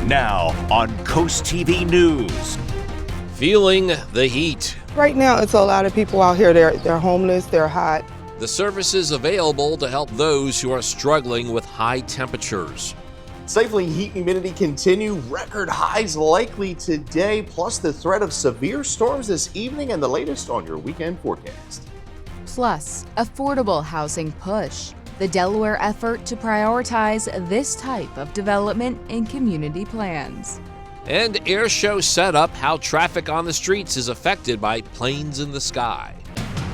Now on CoastTV News. Feeling the heat. Right now, it's a lot of people out here. They're homeless, they're hot. The services available to help those who are struggling with high temperatures. Stifling heat and humidity continue. Record highs likely today, plus the threat of severe storms this evening and the latest on your weekend forecast. Plus, affordable housing push. The Delaware effort to prioritize this type of development in community plans. And air show set up how traffic on the streets is affected by planes in the sky.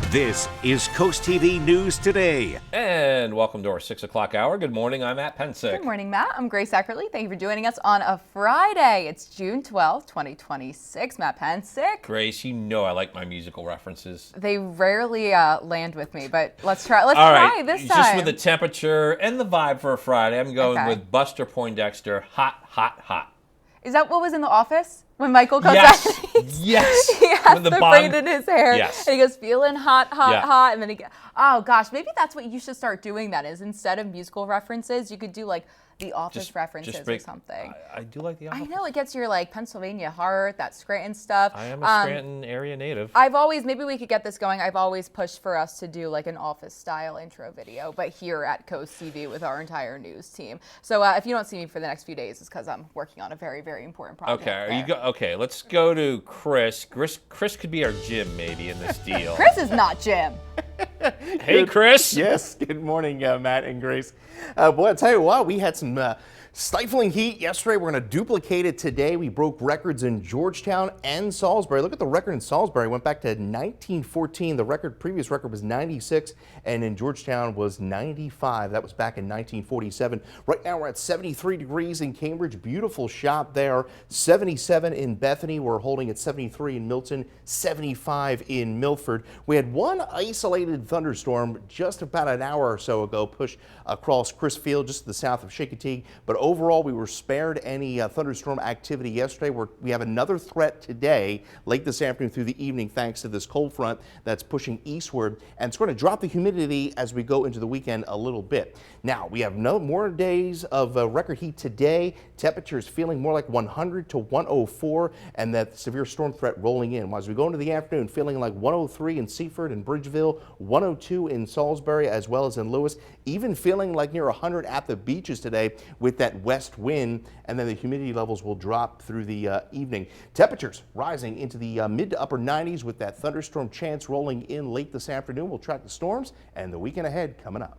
This is CoastTV News Today. And welcome to our 6 o'clock hour. Good morning, I'm Matt Pensick. Good morning, Matt. I'm Grace Eckerly. Thank you for joining us on a Friday. It's June 12th, 2026. Matt Pensick. Grace, you know I like my musical references. They rarely land with me, but let's try. Let's try this time. Just with the temperature and the vibe for a Friday, I'm going with Buster Poindexter, Hot, Hot, Hot. Is that what was in The Office? When Michael comes out? Yes. He has the braid in his hair. Yes. And he goes, feeling hot, hot, hot. And then he goes, oh gosh, maybe that's what you should start doing then is instead of musical references, you could do like The Office references or something. I do like The Office. I know, it gets your like Pennsylvania heart, that Scranton stuff. I am a Scranton area native. Maybe we could get this going. I've always pushed for us to do like an Office style intro video, but here at Coast TV with our entire news team. So if you don't see me for the next few days, it's because I'm working on a very, very important project. Okay, okay, let's go to Chris. Chris could be our Jim maybe in this deal. Chris is not Jim. Hey, Chris. Yes, good morning, Matt and Grace. Boy, I'll tell you what, we had some stifling heat yesterday. We're going to duplicate it today. We broke records in Georgetown and Salisbury. Look at the record in Salisbury. Went back to 1914. The previous record was 96, and in Georgetown was 95. That was back in 1947. Right now we're at 73 degrees in Cambridge. Beautiful shot there. 77 in Bethany. We're holding at 73 in Milton, 75 in Milford. We had one isolated thunderstorm just about an hour or so ago push across Crisfield, just to the south of Chincoteague. But overall, we were spared any thunderstorm activity yesterday. We have another threat today, late this afternoon through the evening, thanks to this cold front that's pushing eastward. And it's going to drop the humidity as we go into the weekend a little bit. Now, we have no more days of record heat today. Temperatures feeling more like 100 to 104, and that severe storm threat rolling in. As we go into the afternoon, feeling like 103 in Seaford and Bridgeville, 102 in Salisbury, as well as in Lewis. Even feeling like near 100 at the beaches today with that west wind, and then the humidity levels will drop through the evening. Temperatures rising into the mid to upper 90s with that thunderstorm chance rolling in late this afternoon. We'll track the storms and the weekend ahead coming up.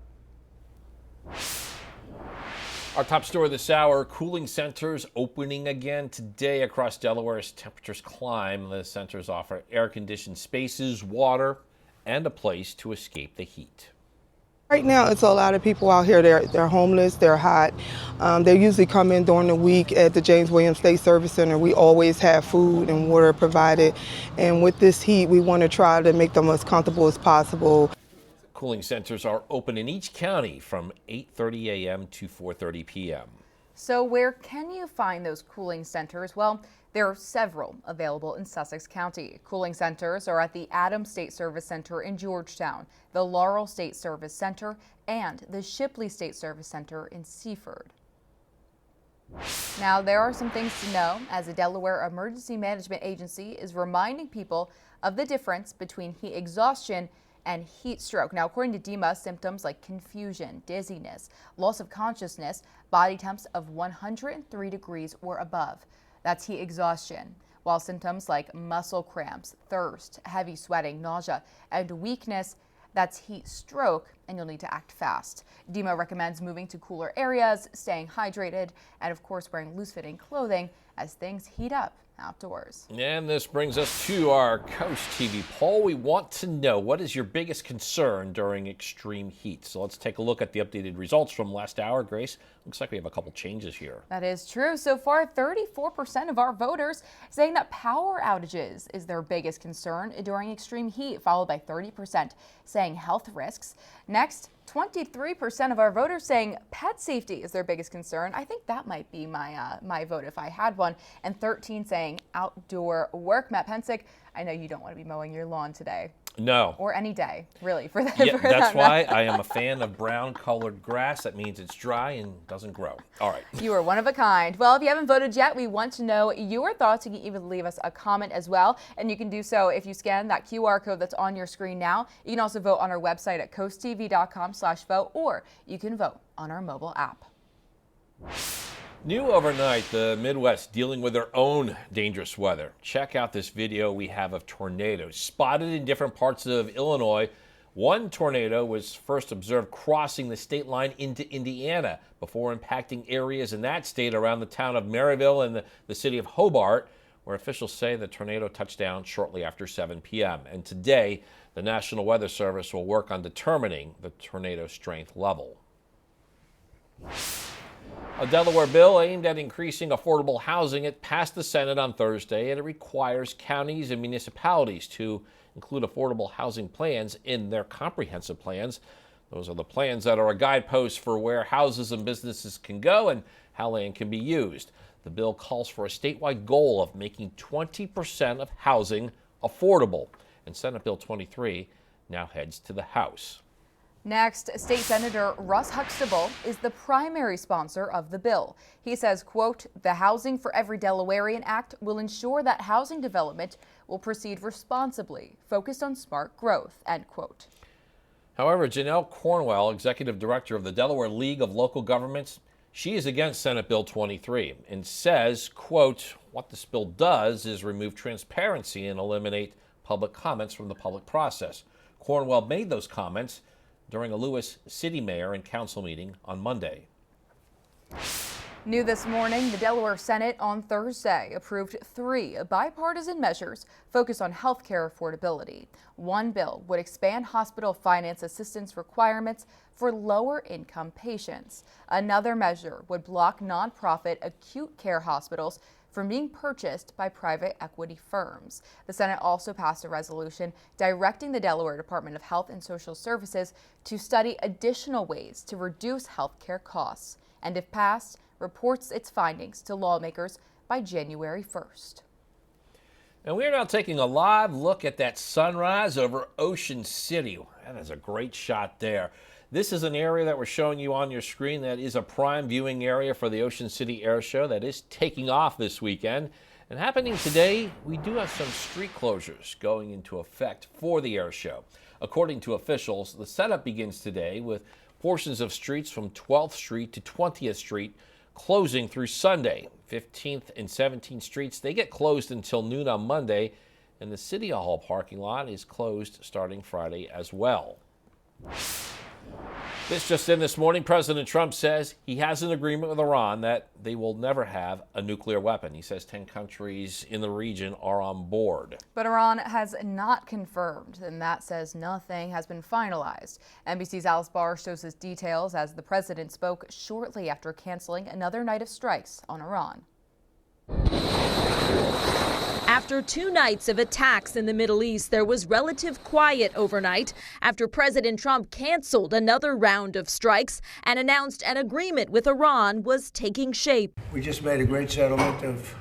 Our top story this hour, cooling centers opening again today across Delaware as temperatures climb. The centers offer air-conditioned spaces, water, and a place to escape the heat. Right now, it's a lot of people out here. They're homeless, they're hot. They usually come in during the week at the James Williams State Service Center. We always have food and water provided. And with this heat, we want to try to make them as comfortable as possible. Cooling centers are open in each county from 8:30 a.m. to 4:30 p.m. So where can you find those cooling centers? Well, there are several available in Sussex County. Cooling centers are at the Adams State Service Center in Georgetown, the Laurel State Service Center, and the Shipley State Service Center in Seaford. Now, there are some things to know as the Delaware Emergency Management Agency is reminding people of the difference between heat exhaustion and heat stroke. Now, according to DEMA, symptoms like confusion, dizziness, loss of consciousness, body temps of 103 degrees or above. That's heat exhaustion, while symptoms like muscle cramps, thirst, heavy sweating, nausea, and weakness, that's heat stroke, and you'll need to act fast. DEMA recommends moving to cooler areas, staying hydrated, and of course wearing loose-fitting clothing as things heat up outdoors. And this brings us to our Coast TV poll. We want to know, what is your biggest concern during extreme heat? So let's take a look at the updated results from last hour. Grace, looks like we have a couple changes here. That is true. So far, 34% of our voters saying that power outages is their biggest concern during extreme heat, followed by 30% saying health risks. Next, 23% of our voters saying pet safety is their biggest concern. I think that might be my vote if I had one. And 13 saying outdoor work. Matt Pensick, I know you don't want to be mowing your lawn today. No. Or any day, really, for that. Yeah, for that's that why matter. I am a fan of brown-colored grass. That means it's dry and doesn't grow. All right. You are one of a kind. Well, if you haven't voted yet, we want to know your thoughts. You can even leave us a comment as well. And you can do so if you scan that QR code that's on your screen now. You can also vote on our website at coasttv.com/vote, or you can vote on our mobile app. New overnight, the Midwest dealing with their own dangerous weather. Check out this video we have of tornadoes spotted in different parts of Illinois. One tornado was first observed crossing the state line into Indiana before impacting areas in that state around the town of Maryville and the city of Hobart, where officials say the tornado touched down shortly after 7 p.m. And today, the National Weather Service will work on determining the tornado strength level. A Delaware bill aimed at increasing affordable housing. It passed the Senate on Thursday, and it requires counties and municipalities to include affordable housing plans in their comprehensive plans. Those are the plans that are a guidepost for where houses and businesses can go and how land can be used. The bill calls for a statewide goal of making 20% of housing affordable, and Senate Bill 23 now heads to the House. Next, State Senator Russ Huxtable is the primary sponsor of the bill. He says, quote, "The Housing for Every Delawarean Act will ensure that housing development will proceed responsibly, focused on smart growth," end quote. However, Janelle Cornwell, executive director of the Delaware League of Local Governments, she is against Senate Bill 23 and says, quote, "What this bill does is remove transparency and eliminate public comments from the public process." Cornwell made those comments during a Lewis City Mayor and Council meeting on Monday. New this morning, the Delaware Senate on Thursday approved 3 bipartisan measures focused on health care affordability. One bill would expand hospital finance assistance requirements for lower-income patients. Another measure would block nonprofit acute care hospitals from being purchased by private equity firms. The Senate also passed a resolution directing the Delaware Department of Health and Social Services to study additional ways to reduce health care costs, and if passed, reports its findings to lawmakers by January 1st. And we are now taking a live look at that sunrise over Ocean City. That is a great shot there. This is an area that we're showing you on your screen that is a prime viewing area for the Ocean City Air Show that is taking off this weekend. And happening today, we do have some street closures going into effect for the air show. According to officials, the setup begins today with portions of streets from 12th Street to 20th Street closing through Sunday. 15th and 17th Streets, they get closed until noon on Monday, and the City Hall parking lot is closed starting Friday as well. This just in this morning, President Trump says he has an agreement with Iran that they will never have a nuclear weapon. He says 10 countries in the region are on board. But Iran has not confirmed, and that says nothing has been finalized. NBC's Alice Barr shows us details as the president spoke shortly after canceling another night of strikes on Iran. After 2 nights of attacks in the Middle East, there was relative quiet overnight after President Trump canceled another round of strikes and announced an agreement with Iran was taking shape. We just made a great settlement of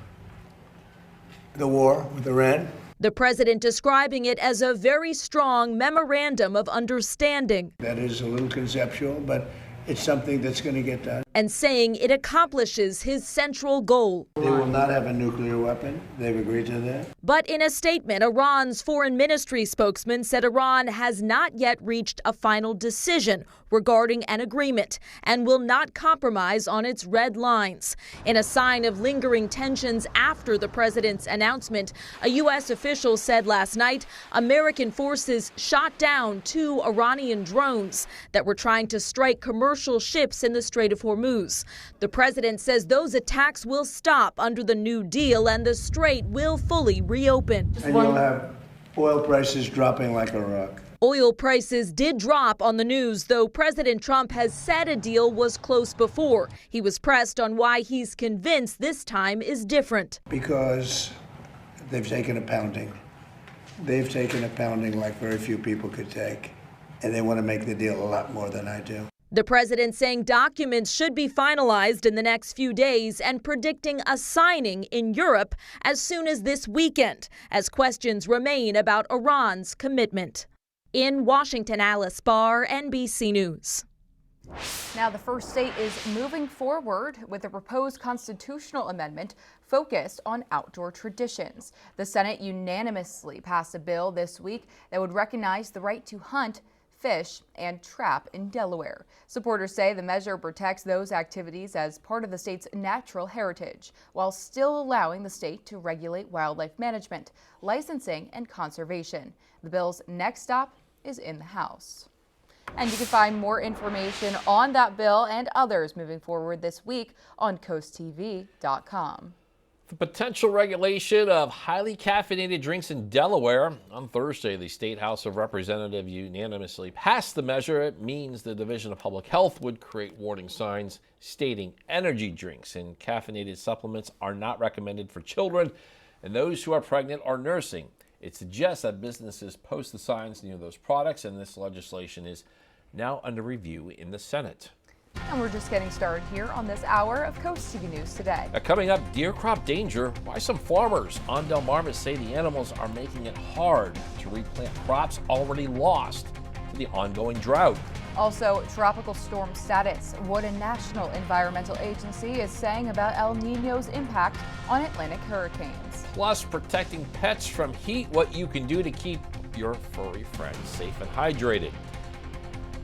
the war with Iran. The president describing it as a very strong memorandum of understanding. That is a little conceptual, but it's something that's going to get done. And saying it accomplishes his central goal. They will not have a nuclear weapon. They've agreed to that. But in a statement, Iran's foreign ministry spokesman said Iran has not yet reached a final decision regarding an agreement and will not compromise on its red lines. In a sign of lingering tensions after the president's announcement, a U.S. official said last night American forces shot down 2 Iranian drones that were trying to strike commercial ships in the Strait of Hormuz. The president says those attacks will stop under the New Deal and the strait will fully reopen. And you'll have oil prices dropping like a rock. Oil prices did drop on the news, though President Trump has said a deal was close before. He was pressed on why he's convinced this time is different. Because they've taken a pounding. They've taken a pounding like very few people could take. And they want to make the deal a lot more than I do. The president saying documents should be finalized in the next few days and predicting a signing in Europe as soon as this weekend, as questions remain about Iran's commitment. In Washington, Alice Barr, NBC News. Now, the first state is moving forward with a proposed constitutional amendment focused on outdoor traditions. The Senate unanimously passed a bill this week that would recognize the right to hunt, fish, and trap in Delaware. Supporters say the measure protects those activities as part of the state's natural heritage, while still allowing the state to regulate wildlife management, licensing, and conservation. The bill's next stop is in the House. And you can find more information on that bill and others moving forward this week on CoastTV.com. The potential regulation of highly caffeinated drinks in Delaware. On Thursday, the State House of Representatives unanimously passed the measure. It means the Division of Public Health would create warning signs stating energy drinks and caffeinated supplements are not recommended for children and those who are pregnant or nursing. It suggests that businesses post the signs near those products, and this legislation is now under review in the Senate. And we're just getting started here on this hour of Coast TV News Today. Coming up, deer crop danger. Why some farmers on Delmarva say the animals are making it hard to replant crops already lost to the ongoing drought. Also, tropical storm status. What a National Environmental Agency is saying about El Niño's impact on Atlantic hurricanes. Plus, protecting pets from heat, what you can do to keep your furry friends safe and hydrated.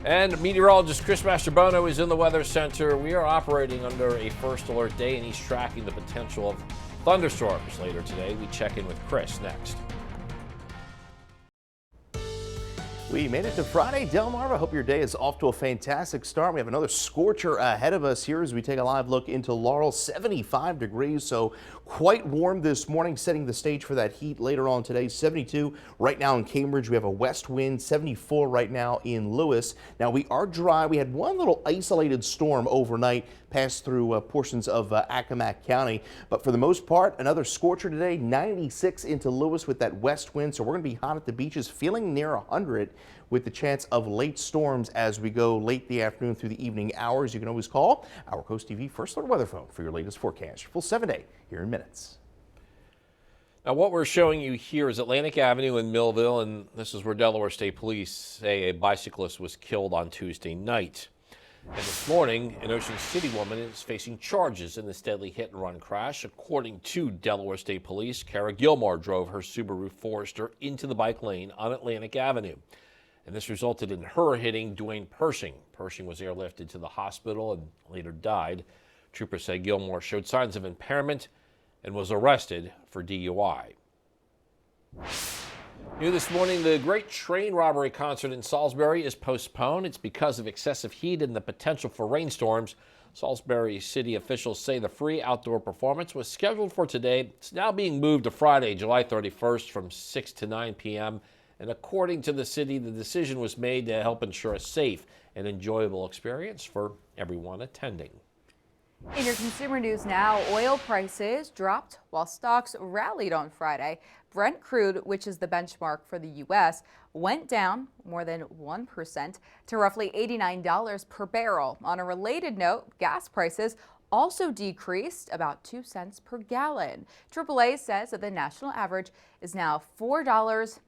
And meteorologist Chris Mastrobono is in the Weather Center. We are operating under a first alert day, and he's tracking the potential of thunderstorms later today. We check in with Chris next. We made it to Friday, Delmarva. Hope your day is off to a fantastic start. We have another scorcher ahead of us here as we take a live look into Laurel. 75 degrees, so quite warm this morning, setting the stage for that heat later on today. 72 right now in Cambridge. We have a west wind. 74 right now in Lewis. Now we are dry. We had one little isolated storm overnight pass through portions of Accomack County, but for the most part, another scorcher today. 96 into Lewis with that west wind, so we're going to be hot at the beaches, feeling near 100 with the chance of late storms as we go late the afternoon through the evening hours. You can always call our Coast TV First Alert Weather Phone for your latest forecast. Your full 7-day here in minutes. Now, what we're showing you here is Atlantic Avenue in Millville, and this is where Delaware State Police say a bicyclist was killed on Tuesday night. And this morning, an Ocean City woman is facing charges in this deadly hit-and-run crash. According to Delaware State Police, Kara Gilmore drove her Subaru Forester into the bike lane on Atlantic Avenue. And this resulted in her hitting Dwayne Pershing. Pershing was airlifted to the hospital and later died. Troopers say Gilmore showed signs of impairment and was arrested for DUI. New this morning, the Great Train Robbery concert in Salisbury is postponed. It's because of excessive heat and the potential for rainstorms. Salisbury city officials say the free outdoor performance was scheduled for today. It's now being moved to Friday, July 31st from 6 to 9 p.m. And according to the city, the decision was made to help ensure a safe and enjoyable experience for everyone attending. In your consumer news now, oil prices dropped while stocks rallied on Friday. Brent crude, which is the benchmark for the U.S., went down more than 1% to roughly $89 per barrel. On a related note, gas prices also decreased about 2 cents per gallon. AAA says that the national average is now $4.13.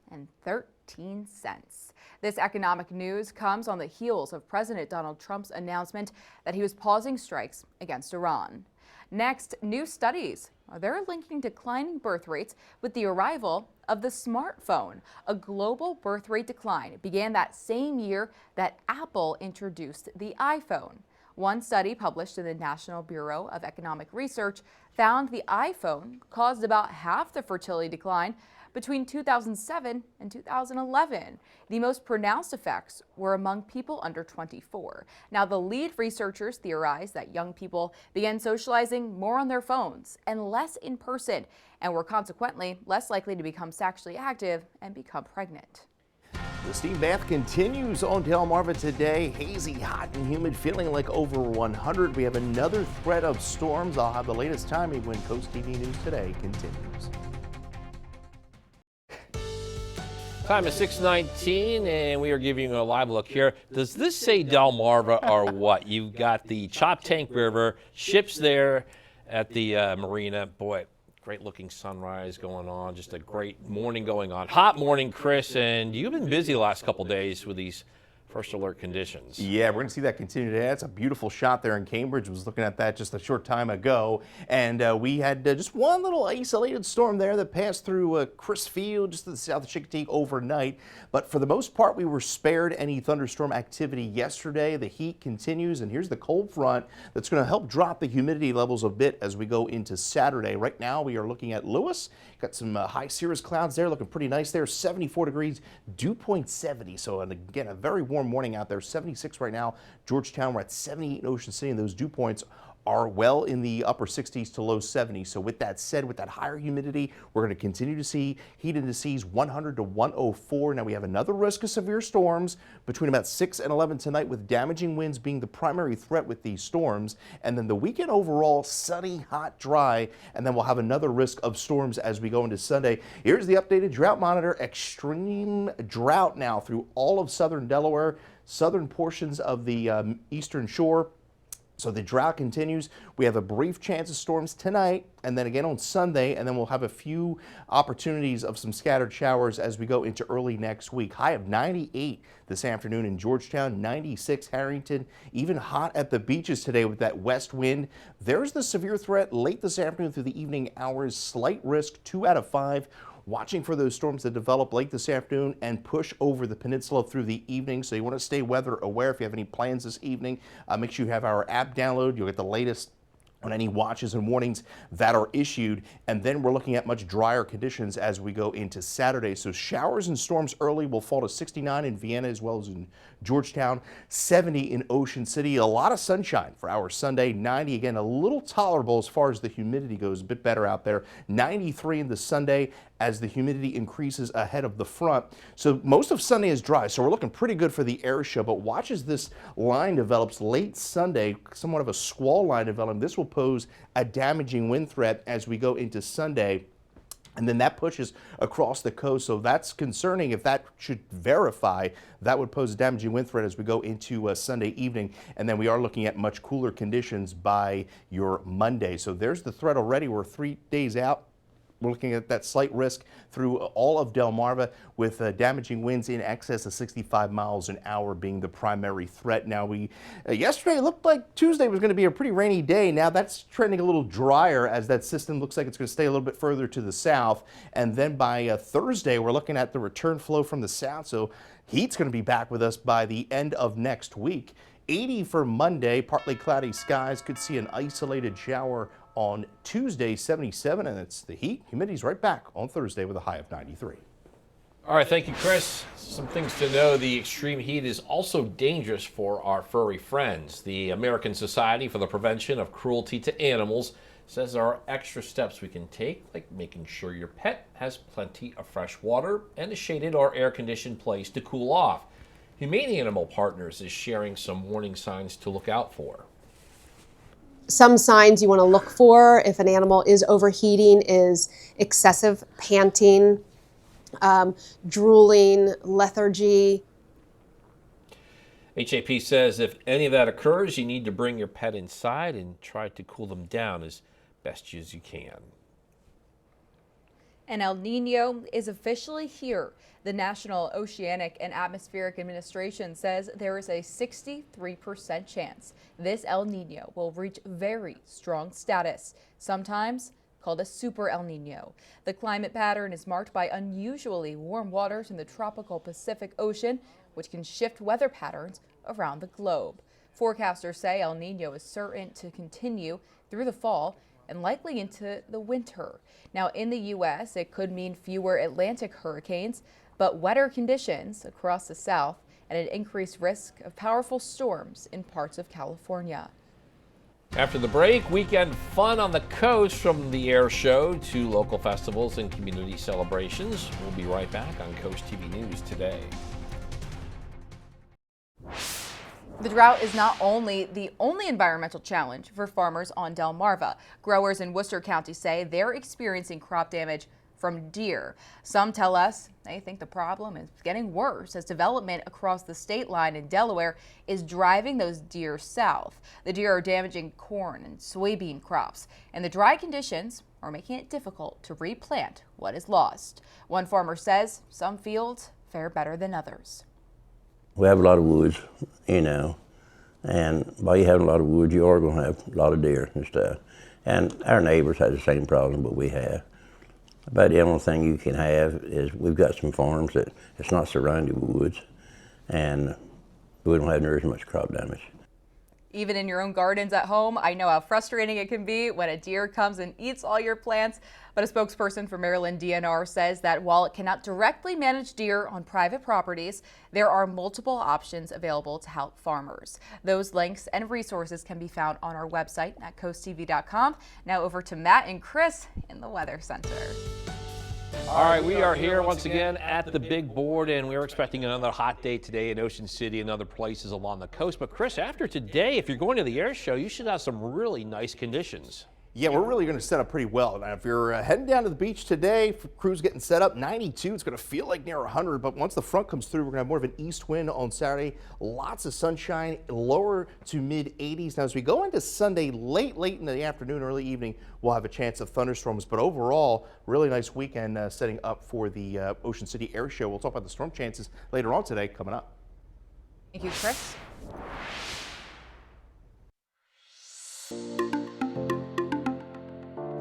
This economic news comes on the heels of President Donald Trump's announcement that he was pausing strikes against Iran. Next, new studies they're linking declining birth rates with the arrival of the smartphone. A global birth rate decline began that same year that Apple introduced the iPhone. One study published in the National Bureau of Economic Research found the iPhone caused about half the fertility decline between 2007 and 2011. The most pronounced effects were among people under 24. Now, the lead researchers theorize that young people began socializing more on their phones and less in person, and were consequently less likely to become sexually active and become pregnant. The steam bath continues on Delmarva today. Hazy, hot, and humid, feeling like over 100. We have another threat of storms. I'll have the latest timing when Coast TV News Today continues. Time is 6:19, and we are giving you a live look here. Does this say Delmarva or what? You've got the Choptank River, ships there at the marina. Boy, great-looking sunrise going on. Just a great morning going on. Hot morning, Chris, and you've been busy the last couple days with these first alert conditions. Yeah, we're going to see that continue today. That's a beautiful shot there in Cambridge. Was looking at that just a short time ago. And we had just one little isolated storm there that passed through Chris Field, just to the south of Chickadee overnight. But for the most part, we were spared any thunderstorm activity yesterday. The heat continues, and here's the cold front that's going to help drop the humidity levels a bit as we go into Saturday. Right now, we are looking at Lewis. Got some high cirrus clouds there, looking pretty nice there. 74 degrees, dew point 70. So, and again, a very warm morning out there. 76 right now. Georgetown, we're at 78 in Ocean City, and those dew points are well in the upper 60s to low 70s. So with that said, with that higher humidity, we're going to continue to see heat indices 100 to 104. Now we have another risk of severe storms between about 6 and 11 tonight, with damaging winds being the primary threat with these storms. And then the weekend overall, sunny, hot, dry, and then we'll have another risk of storms as we go into Sunday. Here's the updated drought monitor. Extreme drought now through all of southern Delaware, southern portions of the eastern shore. So the drought continues. We have a brief chance of storms tonight and then again on Sunday, and then we'll have a few opportunities of some scattered showers as we go into early next week. High of 98 this afternoon in Georgetown, 96 Harrington, even hot at the beaches today with that west wind. There's the severe threat late this afternoon through the evening hours. Slight risk, 2 out of 5. Watching for those storms that develop late this afternoon and push over the peninsula through the evening. So you want to stay weather aware. If you have any plans this evening, make sure you have our app download. You'll get the latest on any watches and warnings that are issued. And then we're looking at much drier conditions as we go into Saturday. So showers and storms early will fall to 69 in Vienna as well as in Georgetown, 70 in Ocean City. A lot of sunshine for our Sunday. 90 again, a little tolerable as far as the humidity goes, a bit better out there. 93 in the Sunday as the humidity increases ahead of the front. So most of Sunday is dry, so we're looking pretty good for the air show. But watch as this line develops late Sunday, somewhat of a squall line developing. This will pose a damaging wind threat as we go into Sunday. And then that pushes across the coast, so that's concerning. If that should verify, that would pose a damaging wind threat as we go into Sunday evening. And then we are looking at much cooler conditions by your Monday. So there's the threat already. We're 3 days out. We're looking at that slight risk through all of Delmarva with damaging winds in excess of 65 miles an hour being the primary threat. Now, yesterday it looked like Tuesday was going to be a pretty rainy day. Now that's trending a little drier as that system looks like it's going to stay a little bit further to the south. And then by Thursday, we're looking at the return flow from the south. So heat's going to be back with us by the end of next week. 80 for Monday, partly cloudy skies. Could see an isolated shower on Tuesday, 77, and it's the heat. Humidity's right back on Thursday with a high of 93. All right, thank you, Chris. Some things to know. The extreme heat is also dangerous for our furry friends. The American Society for the Prevention of Cruelty to Animals says there are extra steps we can take, like making sure your pet has plenty of fresh water and a shaded or air-conditioned place to cool off. Humane Animal Partners is sharing some warning signs to look out for. Some signs you want to look for if an animal is overheating is excessive panting, drooling, lethargy. HAP says if any of that occurs, you need to bring your pet inside and try to cool them down as best as you can. And El Nino is officially here. The National Oceanic and Atmospheric Administration says there is a 63% chance this El Nino will reach very strong status, sometimes called a super El Nino. The climate pattern is marked by unusually warm waters in the tropical Pacific Ocean, which can shift weather patterns around the globe. Forecasters say El Nino is certain to continue through the fall and likely into the winter. Now, in the U.S., it could mean fewer Atlantic hurricanes, but wetter conditions across the South and an increased risk of powerful storms in parts of California. After the break, weekend fun on the coast, from the air show to local festivals and community celebrations. We'll be right back on Coast TV News today. The drought is not only the only environmental challenge for farmers on Delmarva. Growers in Worcester County say they're experiencing crop damage from deer. Some tell us they think the problem is getting worse as development across the state line in Delaware is driving those deer south. The deer are damaging corn and soybean crops, and the dry conditions are making it difficult to replant what is lost. One farmer says some fields fare better than others. We have a lot of woods, and by you having a lot of woods, you are going to have a lot of deer and stuff. And our neighbors have the same problem that we have. But the only thing you can have is we've got some farms that it's not surrounded with woods, and we don't have near as much crop damage. Even in your own gardens at home, I know how frustrating it can be when a deer comes and eats all your plants. But a spokesperson for Maryland DNR says that while it cannot directly manage deer on private properties, there are multiple options available to help farmers. Those links and resources can be found on our website at CoastTV.com. Now over to Matt and Chris in the Weather Center. All right, we are here once again at the big board, and we're expecting another hot day today in Ocean City and other places along the coast. But Chris, after today, if you're going to the air show, you should have some really nice conditions. Yeah, we're really going to set up pretty well. Now, if you're heading down to the beach today, crew's getting set up, 92. It's going to feel like near 100, but once the front comes through, we're going to have more of an east wind on Saturday. Lots of sunshine, lower to mid 80s. Now, as we go into Sunday, late in the afternoon, early evening, we'll have a chance of thunderstorms. But overall, really nice weekend setting up for the Ocean City Air Show. We'll talk about the storm chances later on today coming up. Thank you, Chris.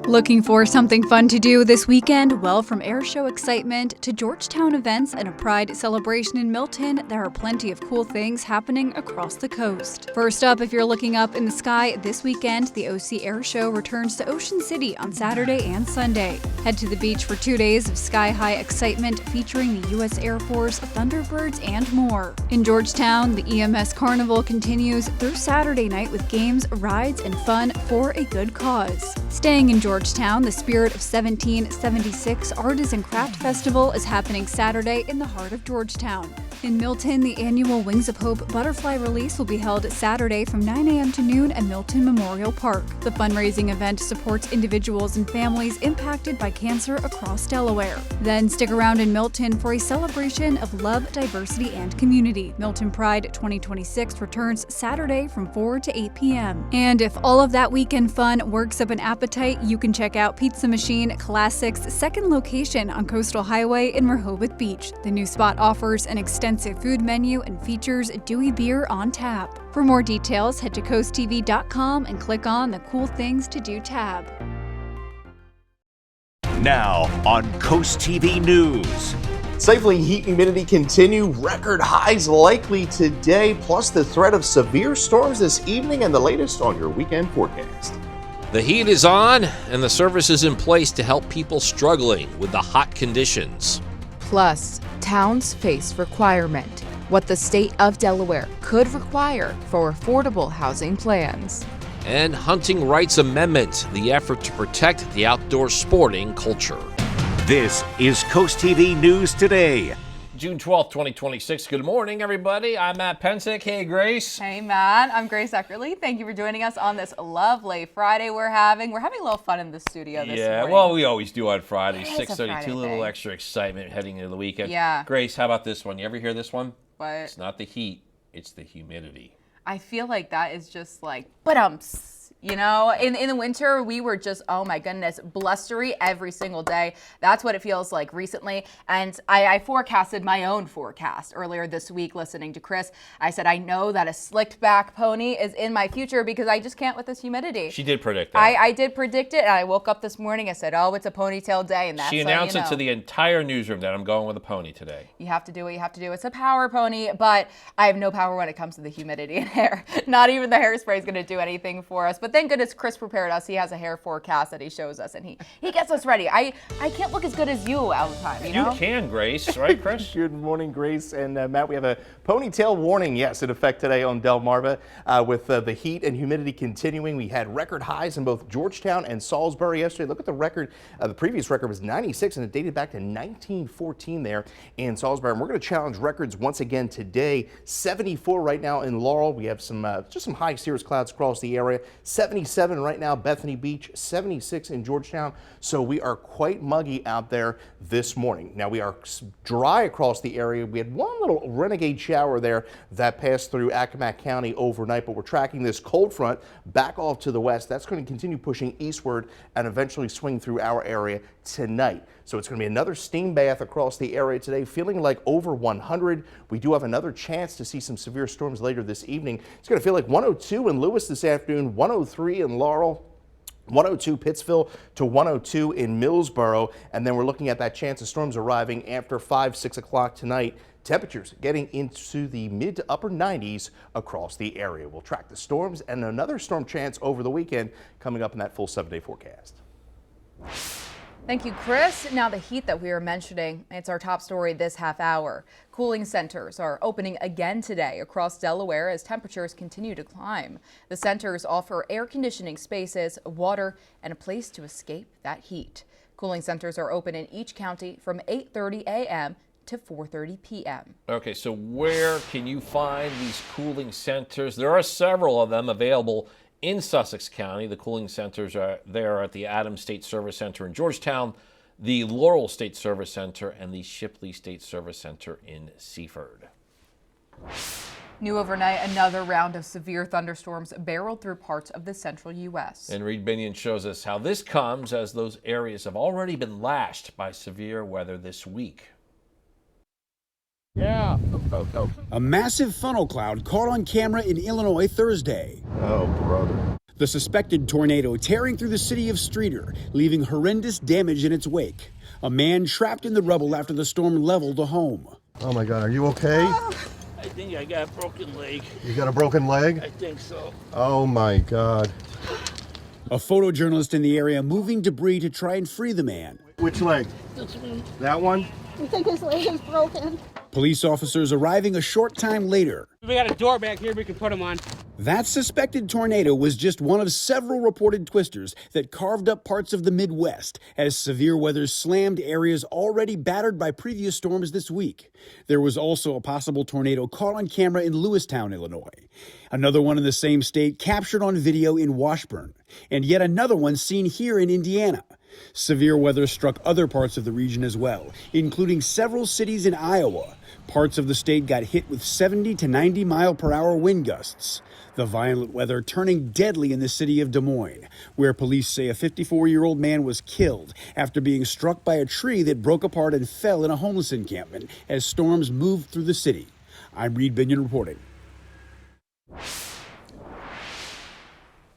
Looking for something fun to do this weekend? Well, from airshow excitement to Georgetown events and a Pride celebration in Milton, there are plenty of cool things happening across the coast. First up, if you're looking up in the sky this weekend, the OC Air Show returns to Ocean City on Saturday and Sunday. Head to the beach for 2 days of sky-high excitement featuring the U.S. Air Force, Thunderbirds, and more. In Georgetown, the EMS Carnival continues through Saturday night with games, rides, and fun for a good cause. Staying in Georgetown, the Spirit of 1776 Artisan and Craft Festival is happening Saturday in the heart of Georgetown. In Milton, the annual Wings of Hope butterfly release will be held Saturday from 9 a.m. to noon at Milton Memorial Park. The fundraising event supports individuals and families impacted by cancer across Delaware. Then stick around in Milton for a celebration of love, diversity, and community. Milton Pride 2026 returns Saturday from 4 to 8 p.m. And if all of that weekend fun works up an appetite, you can check out Pizza Machine Classic's second location on Coastal Highway in Rehoboth Beach. The new spot offers an extensive food menu and features Dewey beer on tap. For more details, head to CoastTV.com and click on the Cool Things to Do tab. Now on Coast TV News. Stifling heat and humidity continue. Record highs likely today, plus the threat of severe storms this evening, and the latest on your weekend forecast. The heat is on, and the service is in place to help people struggling with the hot conditions. Plus, towns face requirement, what the state of Delaware could require for affordable housing plans. And Hunting Rights Amendment, the effort to protect the outdoor sporting culture. This is Coast TV News Today. June 12th, 2026. Good morning, everybody. I'm Matt Pensick. Hey, Grace. Hey, Matt. I'm Grace Eckerly. Thank you for joining us on this lovely Friday we're having. We're having a little fun in the studio this morning. Yeah, well, we always do on Friday. It's a 6:32, Friday a little thing. extra excitement heading into the weekend. Yeah. Grace, how about this one? You ever hear this one? What? It's not the heat, it's the humidity. I feel like that is just like, ba-dumps. You know, in the winter, we were just, oh my goodness, blustery every single day. That's what it feels like recently. And I forecasted my own forecast earlier this week listening to Chris. I said, I know that a slicked back pony is in my future because I just can't with this humidity. She did predict that. I did predict it, and I woke up this morning, I said, oh, it's a ponytail day, and that's She announced it to the entire newsroom that I'm going with a pony today. You have to do what you have to do. It's a power pony, but I have no power when it comes to the humidity and hair. Not even the hairspray is going to do anything for us. But thank goodness Chris prepared us. He has a hair forecast that he shows us, and he gets us ready. I can't look as good as you all the time, you know? You can, Grace, right, Chris? Good morning, Grace. And Matt, we have a ponytail warning, yes, in effect today on Delmarva with the heat and humidity continuing. We had record highs in both Georgetown and Salisbury yesterday. Look at the record. The previous record was 96, and it dated back to 1914 there in Salisbury. And we're going to challenge records once again today. 74 right now in Laurel. We have some just some high cirrus clouds across the area. 77 right now, Bethany Beach, 76 in Georgetown. So we are quite muggy out there this morning. Now we are dry across the area. We had one little renegade shower there that passed through Accomack County overnight, but we're tracking this cold front back off to the west. That's going to continue pushing eastward and eventually swing through our area tonight. So it's going to be another steam bath across the area today, feeling like over 100. We do have another chance to see some severe storms later this evening. It's going to feel like 102 in Lewis this afternoon, 103 in Laurel, 102 Pittsville to 102 in Millsboro. And then we're looking at that chance of storms arriving after 5, 6 o'clock tonight. Temperatures getting into the mid to upper 90s across the area. We'll track the storms and another storm chance over the weekend coming up in that full 7-day forecast. Thank you, Chris. Now the heat that we are mentioning, it's our top story this half hour. Cooling centers are opening again today across Delaware as temperatures continue to climb. The centers offer air conditioning spaces, water, and a place to escape that heat. Cooling centers are open in each county from 8:30 a.m. to 4:30 p.m. Okay, so where can you find these cooling centers? There are several of them available in Sussex County. The cooling centers are there at the Adams State Service Center in Georgetown, the Laurel State Service Center, and the Shipley State Service Center in Seaford. New overnight, another round of severe thunderstorms barreled through parts of the central U.S. And Reed Binion shows us how this comes as those areas have already been lashed by severe weather this week. Yeah. A massive funnel cloud caught on camera in Illinois Thursday. Oh, brother. The suspected tornado tearing through the city of Streator, leaving horrendous damage in its wake. A man trapped in the rubble after the storm leveled a home. Oh my God, are you okay? I think I got a broken leg. You got a broken leg? I think so. Oh my God. A photojournalist in the area moving debris to try and free the man. Which leg? This one. That one? I think his leg is broken. Police officers arriving a short time later. We got a door back here we can put him on. That suspected tornado was just one of several reported twisters that carved up parts of the Midwest as severe weather slammed areas already battered by previous storms this week. There was also a possible tornado caught on camera in Lewistown, Illinois. Another one in the same state captured on video in Washburn. And yet another one seen here in Indiana. Severe weather struck other parts of the region as well, including several cities in Iowa. Parts of the state got hit with 70 to 90 mile per hour wind gusts. The violent weather turning deadly in the city of Des Moines, where police say a 54-year-old man was killed after being struck by a tree that broke apart and fell in a homeless encampment as storms moved through the city. I'm Reed Binion reporting.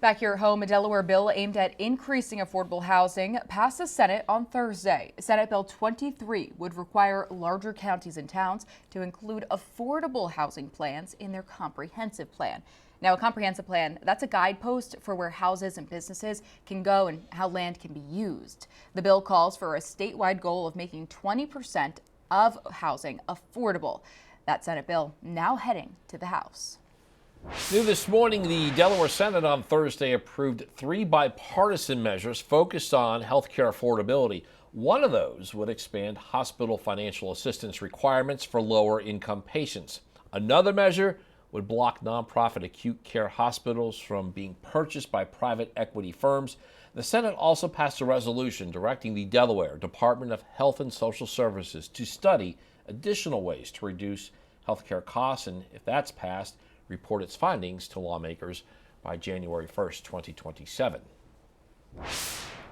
Back here at home, a Delaware bill aimed at increasing affordable housing passed the Senate on Thursday. Senate Bill 23 would require larger counties and towns to include affordable housing plans in their comprehensive plan. Now, a comprehensive plan, that's a guidepost for where houses and businesses can go and how land can be used. The bill calls for a statewide goal of making 20% of housing affordable. That Senate bill now heading to the House. New this morning, the Delaware Senate on Thursday approved 3 bipartisan measures focused on health care affordability. One of those would expand hospital financial assistance requirements for lower-income patients. Another measure would block nonprofit acute care hospitals from being purchased by private equity firms. The Senate also passed a resolution directing the Delaware Department of Health and Social Services to study additional ways to reduce health care costs, and if that's passed, report its findings to lawmakers by January 1st, 2027.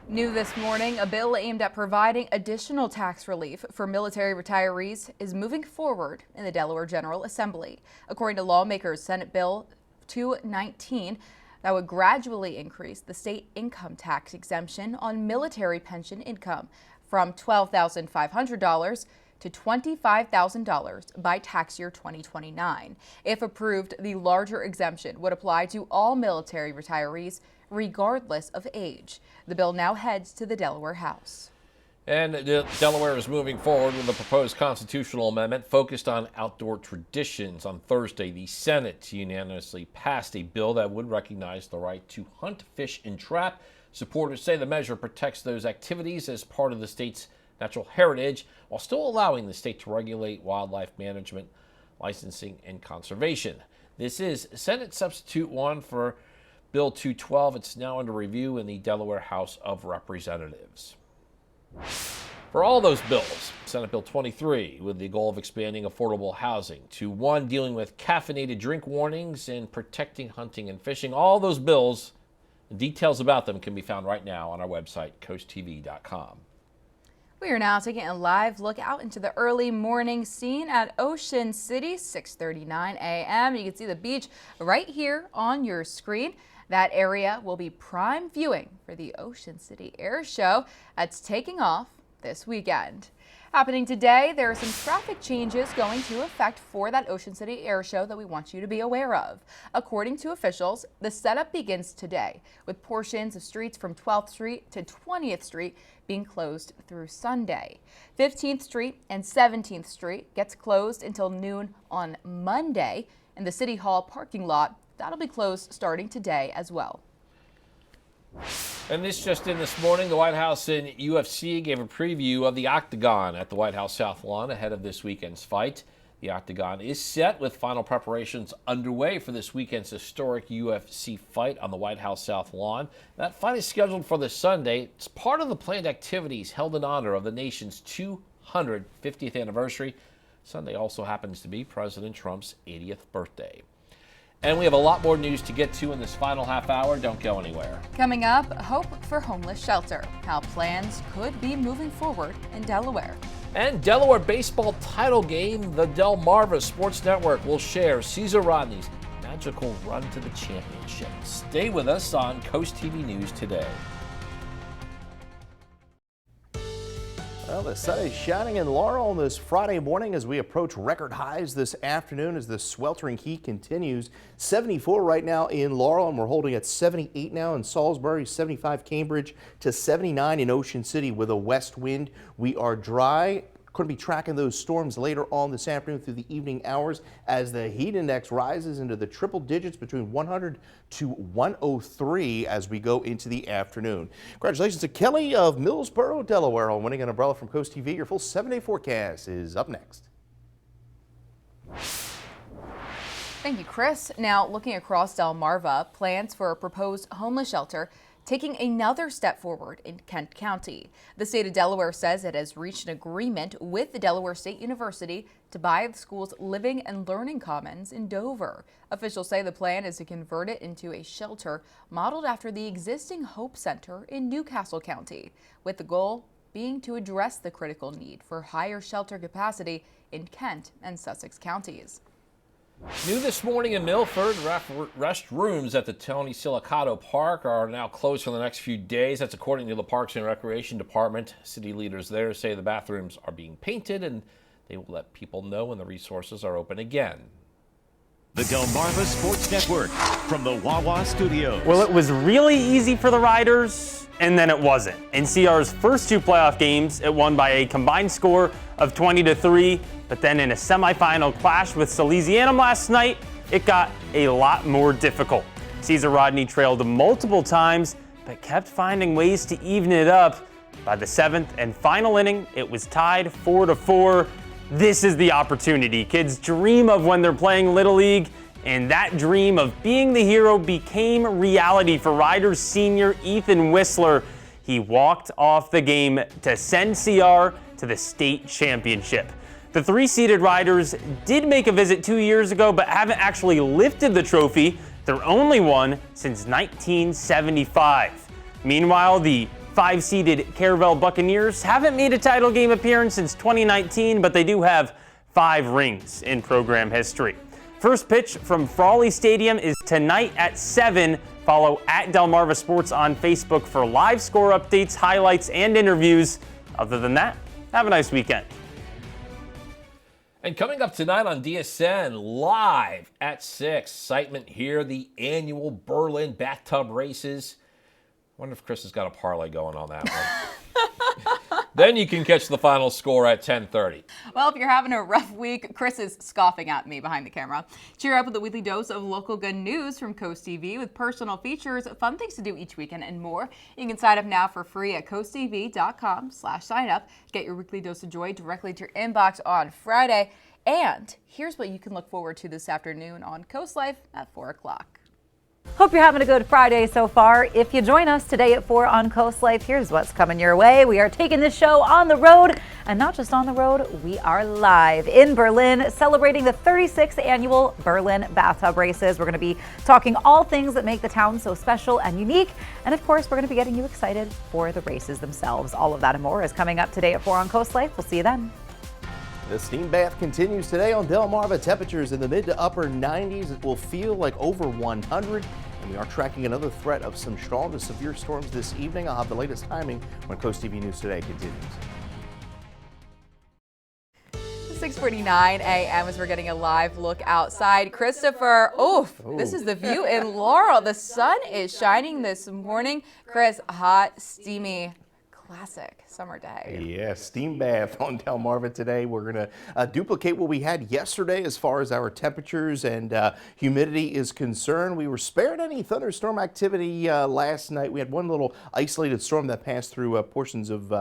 New this morning, a bill aimed at providing additional tax relief for military retirees is moving forward in the Delaware General Assembly. According to lawmakers, Senate Bill 219 that would gradually increase the state income tax exemption on military pension income from $12,500 to $25,000 by tax year 2029. If approved, the larger exemption would apply to all military retirees regardless of age. The bill now heads to the Delaware House. And Delaware is moving forward with a proposed constitutional amendment focused on outdoor traditions. On Thursday, the Senate unanimously passed a bill that would recognize the right to hunt, fish, and trap. Supporters say the measure protects those activities as part of the state's natural heritage, while still allowing the state to regulate wildlife management, licensing, and conservation. This is Senate Substitute 1 for Bill 212, it's now under review in the Delaware House of Representatives. For all those bills, Senate Bill 23, with the goal of expanding affordable housing, to one dealing with caffeinated drink warnings and protecting hunting and fishing. All those bills, the details about them can be found right now on our website, CoastTV.com. We are now taking a live look out into the early morning scene at Ocean City, 6:39 a.m. You can see the beach right here on your screen. That area will be prime viewing for the Ocean City Air Show that's taking off this weekend. Happening today, there are some traffic changes going to effect for that Ocean City Air Show that we want you to be aware of. According to officials, the setup begins today with portions of streets from 12th Street to 20th Street being closed through Sunday. 15th Street and 17th Street gets closed until noon on Monday, and the City Hall parking lot, that'll be closed starting today as well. And this just in this morning, the White House and UFC gave a preview of the Octagon at the White House South Lawn ahead of this weekend's fight. The Octagon is set with final preparations underway for this weekend's historic UFC fight on the White House South Lawn. That fight is scheduled for this Sunday. It's part of the planned activities held in honor of the nation's 250th anniversary. Sunday also happens to be President Trump's 80th birthday. And we have a lot more news to get to in this final half hour. Don't go anywhere. Coming up, hope for homeless shelter, how plans could be moving forward in Delaware. And Delaware baseball title game, the Delmarva Sports Network will share Caesar Rodney's magical run to the championship. Stay with us on Coast TV News today. Well, the sun is shining in Laurel on this Friday morning as we approach record highs this afternoon as the sweltering heat continues. 74 right now in Laurel, and we're holding at 78 now in Salisbury, 75 Cambridge to 79 in Ocean City with a west wind. We are dry. Going to be tracking those storms later on this afternoon through the evening hours as the heat index rises into the triple digits between 100 to 103 as we go into the afternoon. Congratulations to Kelly of Millsboro, Delaware on winning an umbrella from Coast TV. Your full 7-day forecast is up next. Thank you, Chris. Now, looking across Delmarva, plans for a proposed homeless shelter taking another step forward in Kent County. The state of Delaware says it has reached an agreement with the Delaware State University to buy the school's Living and Learning Commons in Dover. Officials say the plan is to convert it into a shelter modeled after the existing Hope Center in Newcastle County, with the goal being to address the critical need for higher shelter capacity in Kent and Sussex counties. New this morning in Milford, restrooms at the Tony Silicato Park are now closed for the next few days. That's according to the Parks and Recreation Department. City leaders there say the bathrooms are being painted and they will let people know when the resources are open again. The Delmarva Sports Network from the Wawa Studios. Well, it was really easy for the Riders, and then it wasn't. In CR's first two playoff games, it won by a combined score of 20-3, but then in a semifinal clash with Salesianum last night, it got a lot more difficult. Caesar Rodney trailed multiple times, but kept finding ways to even it up. By the seventh and final inning, it was tied 4-4. This is the opportunity kids dream of when they're playing Little League, and that dream of being the hero became reality for Riders senior Ethan Whistler. He walked off the game to send CR to the state championship. The three-seeded Riders did make a visit 2 years ago, but haven't actually lifted the trophy, their only one since 1975. Meanwhile, the five-seeded Caravelle Buccaneers haven't made a title game appearance since 2019, but they do have 5 rings in program history. First pitch from Frawley Stadium is tonight at 7. Follow at Delmarva Sports on Facebook for live score updates, highlights, and interviews. Other than that, have a nice weekend. And coming up tonight on DSN, live at 6, excitement here, the annual Berlin Bathtub Races. Wonder if Chris has got a parlay going on that one. Then you can catch the final score at 10:30. Well, if you're having a rough week, Chris is scoffing at me behind the camera. Cheer up with a weekly dose of local good news from Coast TV with personal features, fun things to do each weekend, and more. You can sign up now for free at coasttv.com/sign up. Get your weekly dose of joy directly to your inbox on Friday. And here's what you can look forward to this afternoon on Coast Life at 4 o'clock. Hope you're having a good Friday so far. If you join us today at 4 on Coast Life, here's what's coming your way. We are taking this show on the road, and not just on the road, we are live in Berlin celebrating the 36th annual Berlin Bathtub Races. We're going to be talking all things that make the town so special and unique. And of course, we're going to be getting you excited for the races themselves. All of that and more is coming up today at 4 on Coast Life. We'll see you then. The steam bath continues today on Delmarva. Temperatures in the mid to upper 90s. It will feel like over 100. And we are tracking another threat of some strong to severe storms this evening. I'll have the latest timing when CoastTV News Today continues. 6:49 a.m. as we're getting a live look outside. Christopher, this is the view in Laurel. The sun is shining this morning. Chris, hot, steamy, classic summer day. Yeah, steam bath on Delmarva today. We're going to duplicate what we had yesterday as far as our temperatures and humidity is concerned. We were spared any thunderstorm activity last night. We had one little isolated storm that passed through portions of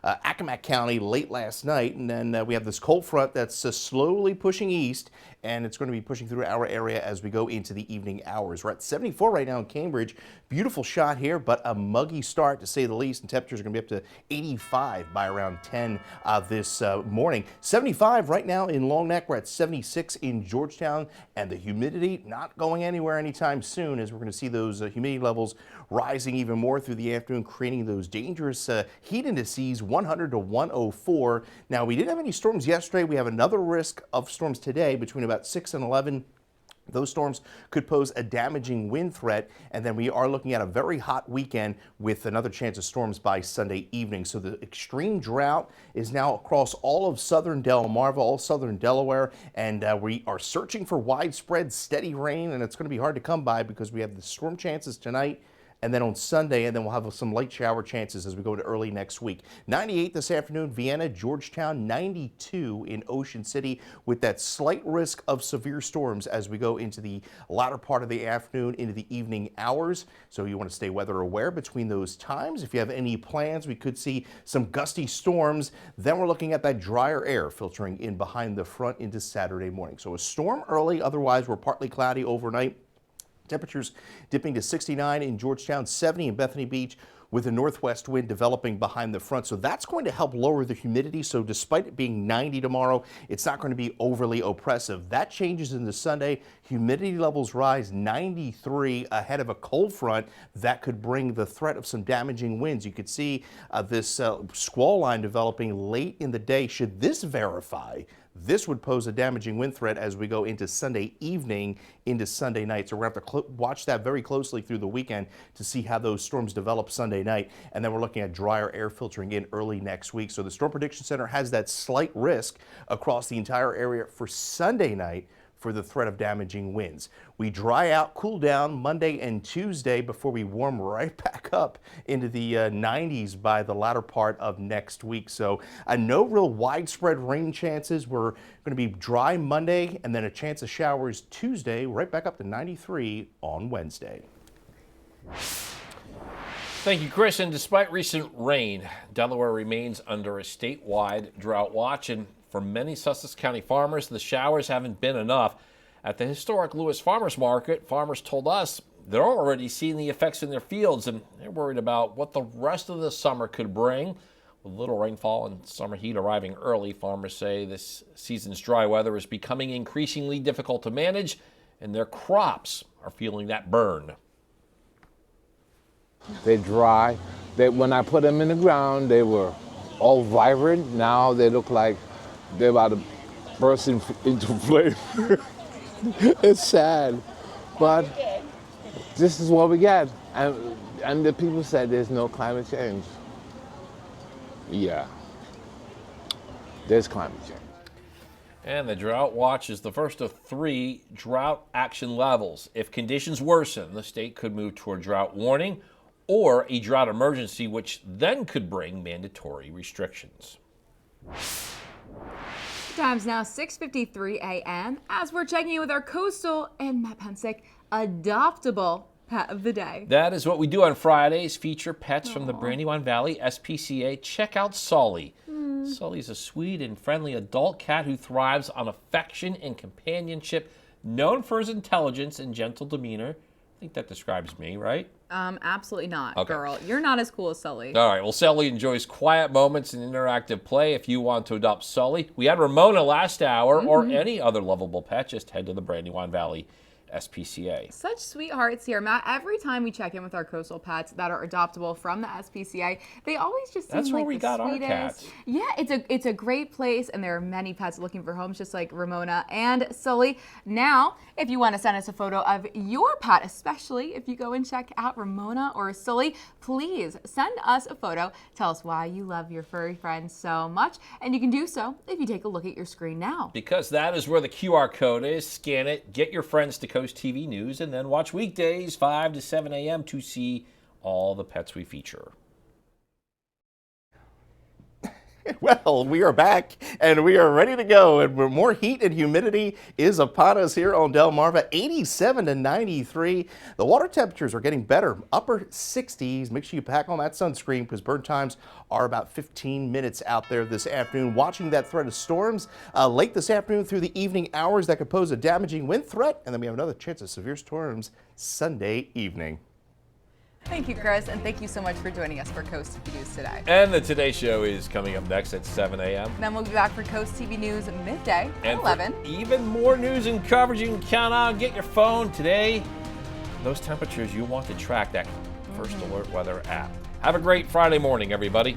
Accomack County late last night, and then we have this cold front that's slowly pushing east, and it's going to be pushing through our area as we go into the evening hours. We're at 74 right now in Cambridge. Beautiful shot here, but a muggy start to say the least, and temperatures are going to be up to 85 by around 10 this morning. 75 right now in Long Neck. We're at 76 in Georgetown, and the humidity not going anywhere anytime soon, as we're going to see those humidity levels rising even more through the afternoon, creating those dangerous heat indices 100 to 104. Now, we didn't have any storms yesterday. We have another risk of storms today between about 6 and 11. Those storms could pose a damaging wind threat, and then we are looking at a very hot weekend with another chance of storms by Sunday evening. So the extreme drought is now across all of southern Delmarva, all southern Delaware, and we are searching for widespread steady rain, and it's going to be hard to come by because we have the storm chances tonight and then on Sunday, and then we'll have some light shower chances as we go to early next week. 98 this afternoon, Vienna, Georgetown, 92 in Ocean City, with that slight risk of severe storms as we go into the latter part of the afternoon into the evening hours. So you want to stay weather aware between those times. If you have any plans, we could see some gusty storms. Then we're looking at that drier air filtering in behind the front into Saturday morning. So a storm early, otherwise we're partly cloudy overnight. Temperatures dipping to 69 in Georgetown, 70 in Bethany Beach, with a northwest wind developing behind the front. So that's going to help lower the humidity. So despite it being 90 tomorrow, it's not going to be overly oppressive. That changes into Sunday. Humidity levels rise 93 ahead of a cold front that could bring the threat of some damaging winds. You could see this squall line developing late in the day. Should this verify, this would pose a damaging wind threat as we go into Sunday evening into Sunday night. So we're going to have to watch that very closely through the weekend to see how those storms develop Sunday night. And then we're looking at drier air filtering in early next week. So the Storm Prediction Center has that slight risk across the entire area for Sunday night for the threat of damaging winds. We dry out, cool down Monday and Tuesday before we warm right back up into the 90s by the latter part of next week. So no real widespread rain chances. We're going to be dry Monday and then a chance of showers Tuesday, right back up to 93 on Wednesday. Thank you, Chris. And despite recent rain, Delaware remains under a statewide drought watch, and for many Sussex County farmers, the showers haven't been enough. At the historic Lewis Farmers Market, farmers told us they're already seeing the effects in their fields, and they're worried about what the rest of the summer could bring. With little rainfall and summer heat arriving early, farmers say this season's dry weather is becoming increasingly difficult to manage, and their crops are feeling that burn. They're dry. When I put them in the ground, they were all vibrant. Now they look like they're about to burst into flame. It's sad, but this is what we get. And the people said there's no climate change. Yeah, there's climate change. And the drought watch is the first of 3 drought action levels. If conditions worsen, the state could move to a drought warning or a drought emergency, which then could bring mandatory restrictions. Time's now 6:53 a.m. as we're checking in with our coastal and Matt Pensick adoptable pet of the day. That is what we do on Fridays, feature pets from the Brandywine Valley SPCA. Check out Sully. Sully's a sweet and friendly adult cat who thrives on affection and companionship, known for his intelligence and gentle demeanor. I think that describes me, right? Absolutely not, Okay. girl. You're not as cool as Sully. All right. Well, Sully enjoys quiet moments and interactive play. If you want to adopt Sully, we had Ramona last hour, or any other lovable pet, just head to the Brandywine Valley SPCA. Such sweethearts here, Matt. Every time we check in with our coastal pets that are adoptable from the SPCA, they always just seem That's where like we the got sweetest. our cats. Yeah, it's a great place, and there are many pets looking for homes, just like Ramona and Sully. Now, if you want to send us a photo of your pet, especially if you go and check out Ramona or Sully, please send us a photo. Tell us why you love your furry friends so much, and you can do so if you take a look at your screen now. Because that is where the QR code is. Scan it, get your friends to CoastTV News, and then watch weekdays 5 to 7 a.m. to see all the pets we feature. Well, we are back and we are ready to go, and more heat and humidity is upon us here on Delmarva. 87 to 93. The water temperatures are getting better, upper 60s. Make sure you pack on that sunscreen because burn times are about 15 minutes out there this afternoon. Watching that threat of storms late this afternoon through the evening hours that could pose a damaging wind threat, and then we have another chance of severe storms Sunday evening. Thank you, Chris, and thank you so much for joining us for Coast TV News today. And the Today Show is coming up next at 7 a.m. Then we'll be back for Coast TV News midday at And 11. for even more news and coverage you can count on, get your phone today. Those temperatures you want to track, that First Alert Weather app. Have a great Friday morning, everybody.